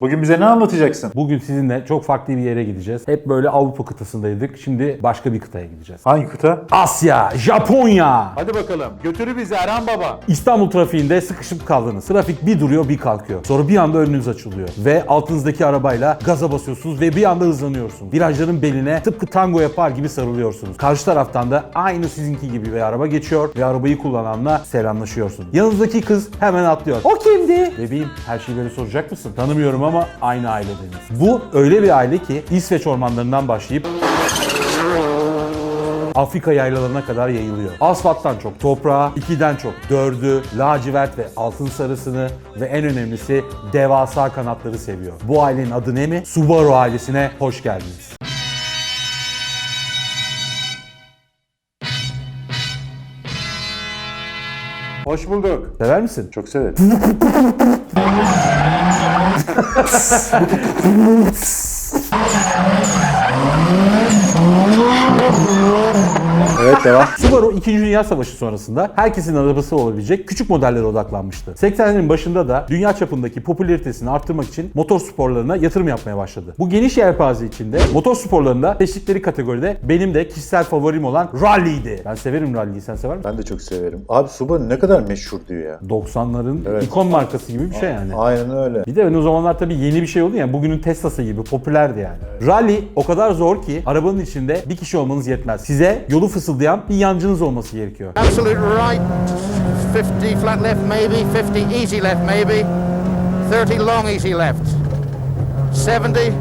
Bugün bize ne anlatacaksın? Bugün sizinle çok farklı bir yere gideceğiz. Hep böyle Avrupa kıtasındaydık. Şimdi başka bir kıtaya gideceğiz. Hangi kıta? Asya, Japonya. Hadi bakalım. Götürü bizi Erhan Baba. İstanbul trafiğinde sıkışıp kaldınız. Trafik bir duruyor bir kalkıyor. Sonra bir anda önünüz açılıyor. Ve altınızdaki arabayla gaza basıyorsunuz ve bir anda hızlanıyorsunuz. Virajların beline tıpkı tango yapar gibi sarılıyorsunuz. Karşı taraftan da aynı sizinki gibi bir araba geçiyor ve arabayı kullananla selamlaşıyorsun. Yanınızdaki kız hemen atlıyor. O kimdi? Bebeğim, her şeyi böyle soracak mısın? Tanımıyorum ama aynı ailedeniz. Bu öyle bir aile ki İsveç ormanlarından başlayıp Afrika yaylalarına kadar yayılıyor. Asfalttan çok toprağa, 2'den çok 4'ü, lacivert ve altın sarısını ve en önemlisi devasa kanatları seviyor. Bu ailenin adı ne mi? Subaru ailesine hoş geldiniz. Hoş bulduk. Sever misin? Çok severim. Evet, devam. Subaru 2. Dünya Savaşı sonrasında herkesin arabası olabilecek küçük modellere odaklanmıştı. 80'lerin başında da dünya çapındaki popülaritesini arttırmak için motor sporlarına yatırım yapmaya başladı. Bu geniş yelpaze içinde motor sporlarında seçtikleri kategoride benim de kişisel favorim olan rally'ydi. Ben severim rally'yi, sen sever misin? Ben de çok severim. Abi Subaru ne kadar meşhurdu ya. 90'ların Evet. ikon markası gibi bir şey yani. Aynen öyle. Bir de o zamanlar tabii yeni bir şey oldu ya, bugünün Tesla'sı gibi popülerdi yani. Rally o kadar zor ki arabanın içinde bir kişi olmanız yetmez. Size yolu fısıldayan bir yancınız olması gerekiyor. Absolute right, 50 flat left maybe, 50 easy left maybe, 30 long easy left, 70.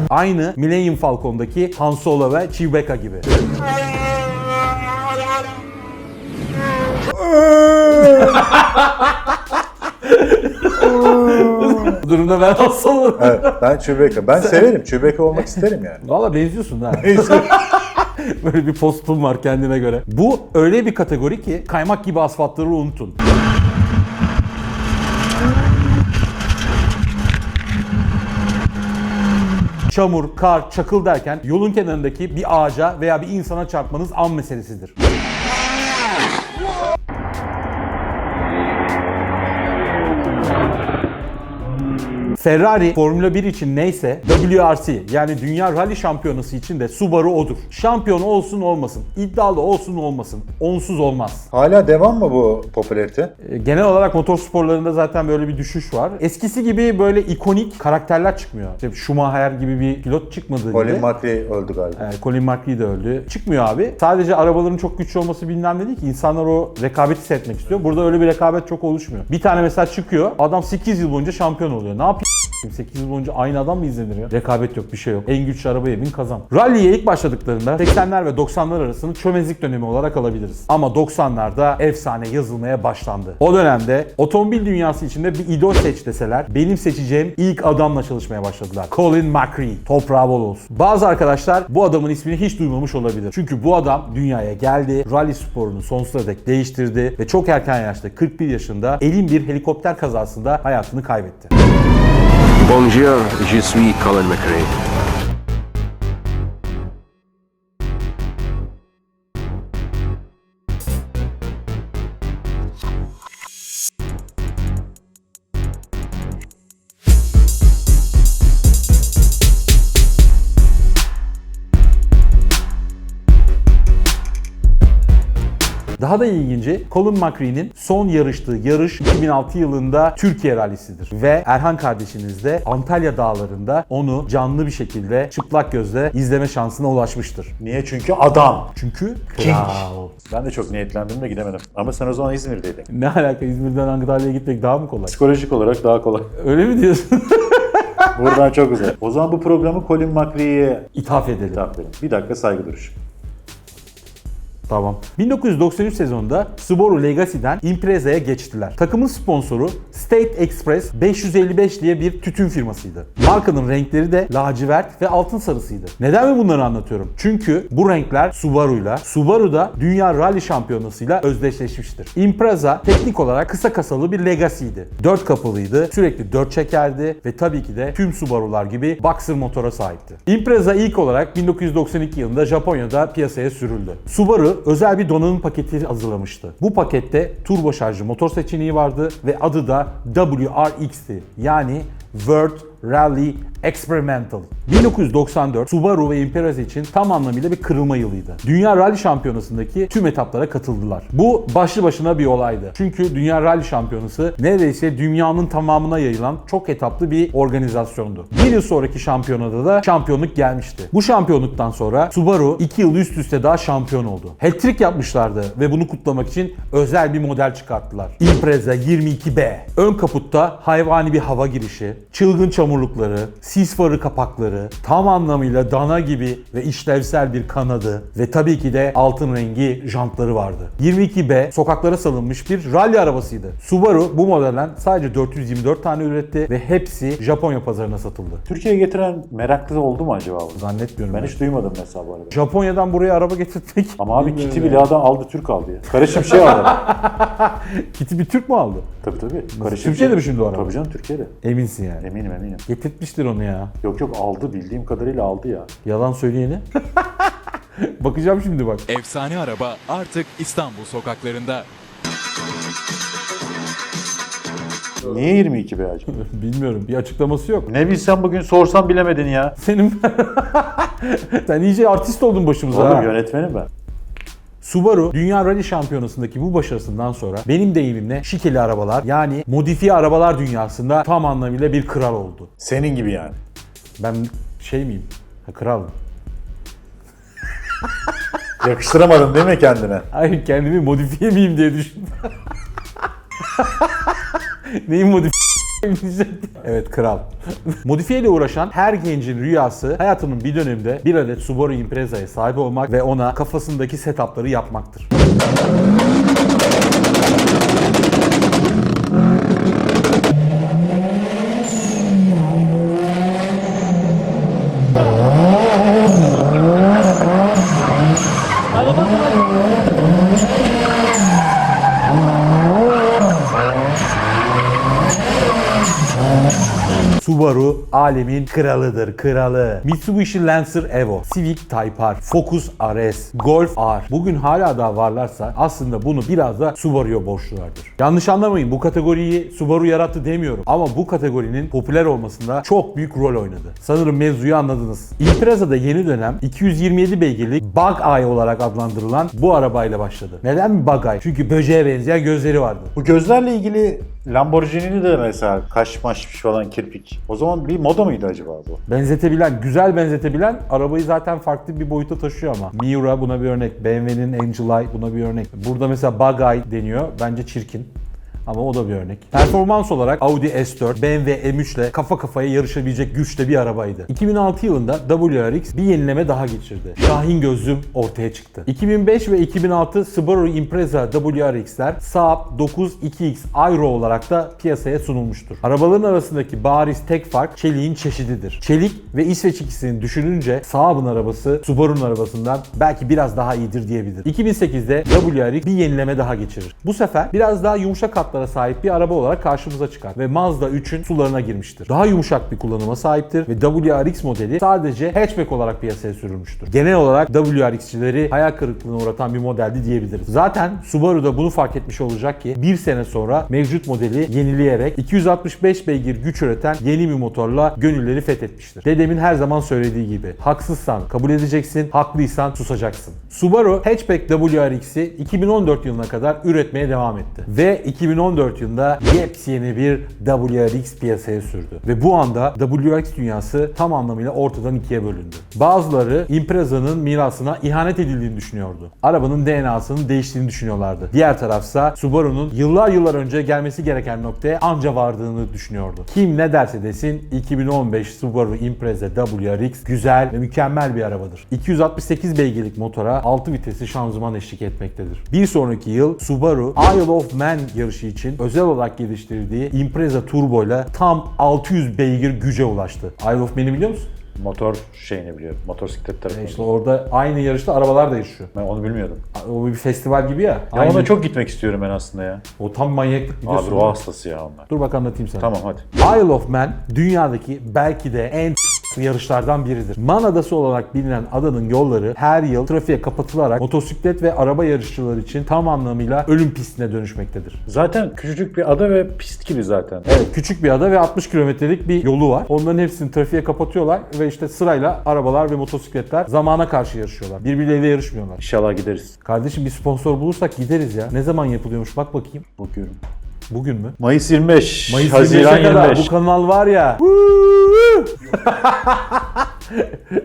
Aynı Millennium Falcon'daki Han Solo ve Chewbacca gibi. Bu durumda ben Han Solo. Evet, ben Chewbacca. Ben severim. Chewbacca olmak isterim yani. Valla benziyorsun ha. Böyle bir postun var kendine göre. Bu öyle bir kategori ki kaymak gibi asfaltları unutun. Çamur, kar, çakıl derken yolun kenarındaki bir ağaca veya bir insana çarpmanız an meselesidir. Ferrari Formula 1 için neyse WRC yani Dünya Rally Şampiyonası için de Subaru odur. Şampiyon olsun olmasın, iddialı olsun olmasın, onsuz olmaz. Hala devam mı bu popülarite? Genel olarak motor sporlarında zaten böyle bir düşüş var. Eskisi gibi böyle ikonik karakterler çıkmıyor. İşte Schumacher gibi bir pilot çıkmadığı gibi. Colin McRae öldü galiba. Colin McRae de öldü. Çıkmıyor abi. Sadece arabaların çok güçlü olması bilmem ne değil ki. İnsanlar o rekabeti hissetmek istiyor. Burada öyle bir rekabet çok oluşmuyor. Bir tane mesela çıkıyor. Adam 8 yıl boyunca şampiyon oluyor. Ne yapayım? 8 yıl boyunca aynı adam mı izlenir ya? Rekabet yok, bir şey yok. En güçlü arabaya bin kazan. Rally'ye ilk başladıklarında 80'ler ve 90'lar arasını çömezlik dönemi olarak alabiliriz. Ama 90'larda efsane yazılmaya başlandı. O dönemde otomobil dünyası içinde bir idol seç deseler benim seçeceğim ilk adamla çalışmaya başladılar. Colin McRae. Toprağı bol olsun. Bazı arkadaşlar bu adamın ismini hiç duymamış olabilir. Çünkü bu adam dünyaya geldi, rally sporunu sonsuza dek değiştirdi ve çok erken yaşta 41 yaşında elin bir helikopter kazasında hayatını kaybetti. Bonjour, je suis Colin McRae. Daha da ilginci, Colin McRae'nin son yarıştığı yarış 2006 yılında Türkiye rallisidir. Ve Erhan kardeşiniz de Antalya dağlarında onu canlı bir şekilde çıplak gözle izleme şansına ulaşmıştır. Niye? Çünkü adam. Çünkü King. kral. Ben de çok niyetlendim de gidemedim. Ama sen o zaman İzmir'deydin. Ne alaka, İzmir'den Antalya'ya gitmek daha mı kolay? Psikolojik olarak daha kolay. Öyle mi diyorsun? Buradan çok güzel. O zaman bu programı Colin McRae'ye İthaf edelim. hitap edelim. Bir dakika saygı duruşu. Tamam. 1993 sezonunda Subaru Legacy'den Impreza'ya geçtiler. Takımın sponsoru State Express 555 diye bir tütün firmasıydı. Markanın renkleri de lacivert ve altın sarısıydı. Neden mi bunları anlatıyorum? Çünkü bu renkler Subaru'yla, Subaru da Dünya Rally Şampiyonası'yla özdeşleşmiştir. Impreza teknik olarak kısa kasalı bir Legacy'ydi. 4 kapılıydı, sürekli 4 çekerdi ve tabii ki de tüm Subaru'lar gibi Boxer motora sahipti. Impreza ilk olarak 1992 yılında Japonya'da piyasaya sürüldü. Subaru özel bir donanım paketi hazırlamıştı. Bu pakette turbo şarjlı motor seçeneği vardı ve adı da WRX'ti. Yani World Rally Experimental. 1994 Subaru ve Impreza için tam anlamıyla bir kırılma yılıydı. Dünya Rally Şampiyonası'ndaki tüm etaplara katıldılar. Bu başlı başına bir olaydı. Çünkü Dünya Rally Şampiyonası neredeyse dünyanın tamamına yayılan çok etaplı bir organizasyondu. Bir yıl sonraki şampiyonada da şampiyonluk gelmişti. Bu şampiyonluktan sonra Subaru 2 yıl üst üste daha şampiyon oldu. Hat-trick yapmışlardı ve bunu kutlamak için özel bir model çıkarttılar. Impreza 22B. Ön kaputta hayvani bir hava girişi, çılgın çamurlukları, sis farı kapakları, tam anlamıyla dana gibi ve işlevsel bir kanadı ve tabii ki de altın rengi jantları vardı. 22B sokaklara salınmış bir rally arabasıydı. Subaru bu modelden sadece 424 tane üretti ve hepsi Japonya pazarına satıldı. Türkiye'ye getiren meraklı oldu mu acaba bu? Zannetmiyorum. Ben hiç duymadım mesela bu arada. Japonya'dan buraya araba getirtmek. Ama abi kiti bile adam aldı, Türk aldı ya. Karışım şey aldı. Kiti bir Türk mü aldı? Tabii. Türkiye'de mi şimdi o araba? Tabii canım, Türkiye'de. Eminsin yani. Eminim. Getirtmiştir onu ya. Yok aldı, bildiğim kadarıyla aldı ya. Yalan söyleyeni. Bakacağım şimdi bak. Efsane araba artık İstanbul sokaklarında. Niye 22 be acaba? Bilmiyorum. Bir açıklaması yok. Ne bilsem bugün sorsam bilemedin ya. Senin sen iyice artist oldun başımıza. Oğlum ha. yönetmenim ben. Subaru Dünya Rally Şampiyonası'ndaki bu başarısından sonra benim deyimimle şikeli arabalar yani modifiye arabalar dünyasında tam anlamıyla bir kral oldu. Senin gibi yani. Ben şey miyim? Kralım. Yakıştıramadın değil mi kendine? Hayır, kendimi modifiye miyim diye düşündüm. Neyin modifiye? Evet, kral. Modifiye ile uğraşan her gencin rüyası hayatının bir döneminde bir adet Subaru Impreza'ya sahip olmak ve ona kafasındaki setupları yapmaktır. Subaru alemin kralıdır, kralı. Mitsubishi Lancer Evo, Civic Type R, Focus RS, Golf R. Bugün hala daha varlarsa aslında bunu biraz da Subaru'ya borçlulardır. Yanlış anlamayın, bu kategoriyi Subaru yarattı demiyorum. Ama bu kategorinin popüler olmasında çok büyük rol oynadı. Sanırım mevzuyu anladınız. Impreza'da yeni dönem 227 beygirlik Bug Eye olarak adlandırılan bu arabayla başladı. Neden mi Bug Eye? Çünkü böceğe benzeyen gözleri vardı. Bu gözlerle ilgili Lamborghini'ni de mesela kaşmaşmış falan kirpik. O zaman bir moda mıydı acaba bu? Benzetebilen, güzel benzetebilen arabayı zaten farklı bir boyuta taşıyor ama. Miura buna bir örnek, BMW'nin Angel Eye buna bir örnek. Burada mesela Bug Eye deniyor, bence çirkin. Ama o da bir örnek. Performans olarak Audi S4, BMW M3 ile kafa kafaya yarışabilecek güçte bir arabaydı. 2006 yılında WRX bir yenileme daha geçirdi. Şahin gözlüm ortaya çıktı. 2005 ve 2006 Subaru Impreza WRX'ler Saab 9 2X Aero olarak da piyasaya sunulmuştur. Arabaların arasındaki bariz tek fark çeliğin çeşididir. Çelik ve İsveç ikisini düşününce Saab'ın arabası Subaru'nun arabasından belki biraz daha iyidir diyebilir. 2008'de WRX bir yenileme daha geçirir. Bu sefer biraz daha yumuşak hatlara sahip bir araba olarak karşımıza çıkar ve Mazda 3'ün sularına girmiştir. Daha yumuşak bir kullanıma sahiptir ve WRX modeli sadece hatchback olarak piyasaya sürülmüştür. Genel olarak WRX'çileri hayal kırıklığına uğratan bir modeldi diyebiliriz. Zaten Subaru da bunu fark etmiş olacak ki bir sene sonra mevcut modeli yenileyerek 265 beygir güç üreten yeni bir motorla gönülleri fethetmiştir. Dedemin her zaman söylediği gibi haksızsan kabul edeceksin, haklıysan susacaksın. Subaru hatchback WRX'i 2014 yılına kadar üretmeye devam etti ve 2014 yılında yepyeni bir WRX piyasaya sürdü. Ve bu anda WRX dünyası tam anlamıyla ortadan ikiye bölündü. Bazıları Impreza'nın mirasına ihanet edildiğini düşünüyordu. Arabanın DNA'sının değiştiğini düşünüyorlardı. Diğer tarafsa Subaru'nun yıllar önce gelmesi gereken noktaya anca vardığını düşünüyordu. Kim ne derse desin 2015 Subaru Impreza WRX güzel ve mükemmel bir arabadır. 268 beygirlik motora 6 vitesli şanzıman eşlik etmektedir. Bir sonraki yıl Subaru Isle of Man yarışı için özel olarak geliştirdiği Impreza Turbo ile tam 600 beygir güce ulaştı. Isle of Man'i biliyor musun? Motor şeyini biliyorum. Motosiklet tarafını. İşte orada aynı yarışta arabalar da yarışıyor. Ben onu bilmiyordum. O bir festival gibi ya. Ya ona çok gitmek istiyorum ben aslında ya. O tam manyaklık biliyorsun. Abi ruh hastası ya onlar. Dur bak anlatayım sana. Tamam hadi. Isle of Man dünyadaki belki de en yarışlardan biridir. Man Adası olarak bilinen adanın yolları her yıl trafiğe kapatılarak motosiklet ve araba yarışçıları için tam anlamıyla ölüm pistine dönüşmektedir. Zaten küçücük bir ada ve pist gibi zaten. Evet, küçük bir ada ve 60 kilometrelik bir yolu var. Onların hepsini trafiğe kapatıyorlar ve işte sırayla arabalar ve motosikletler zamana karşı yarışıyorlar. Birbirleriyle yarışmıyorlar. İnşallah gideriz. Kardeşim bir sponsor bulursak gideriz ya. Ne zaman yapılıyormuş bak bakayım. Bakıyorum. Bugün mü? Mayıs 25. Mayıs Haziran 25'e kadar 25. bu kanal var ya.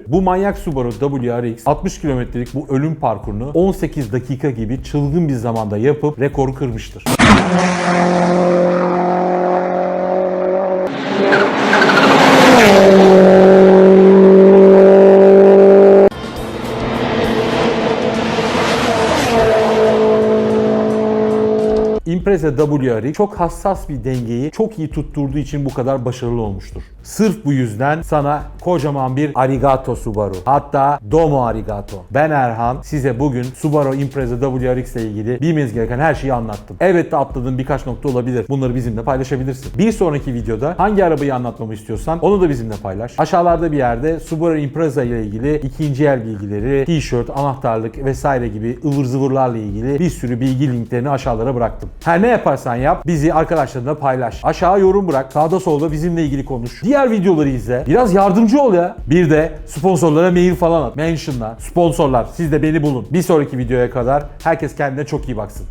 Bu manyak Subaru WRX 60 kilometrelik bu ölüm parkurunu 18 dakika gibi çılgın bir zamanda yapıp rekoru kırmıştır. Impreza WRX çok hassas bir dengeyi çok iyi tutturduğu için bu kadar başarılı olmuştur. Sırf bu yüzden sana kocaman bir arigato Subaru. Hatta domo arigato. Ben Erhan size bugün Subaru Impreza WRX ile ilgili bilmeniz gereken her şeyi anlattım. Elbette atladığım birkaç nokta olabilir. Bunları bizimle paylaşabilirsin. Bir sonraki videoda hangi arabayı anlatmamı istiyorsan onu da bizimle paylaş. Aşağılarda bir yerde Subaru Impreza ile ilgili ikinci el bilgileri, tişört, anahtarlık vesaire gibi ıvır zıvırlarla ilgili bir sürü bilgi linklerini aşağılara bıraktım. Her ne yaparsan yap bizi arkadaşlarına paylaş. Aşağı yorum bırak. Sağda solda bizimle ilgili konuş. Diğer videoları izle. Biraz yardımcı ol ya. Bir de sponsorlara mail falan at. Mention'la. Sponsorlar siz de beni bulun. Bir sonraki videoya kadar herkes kendine çok iyi baksın.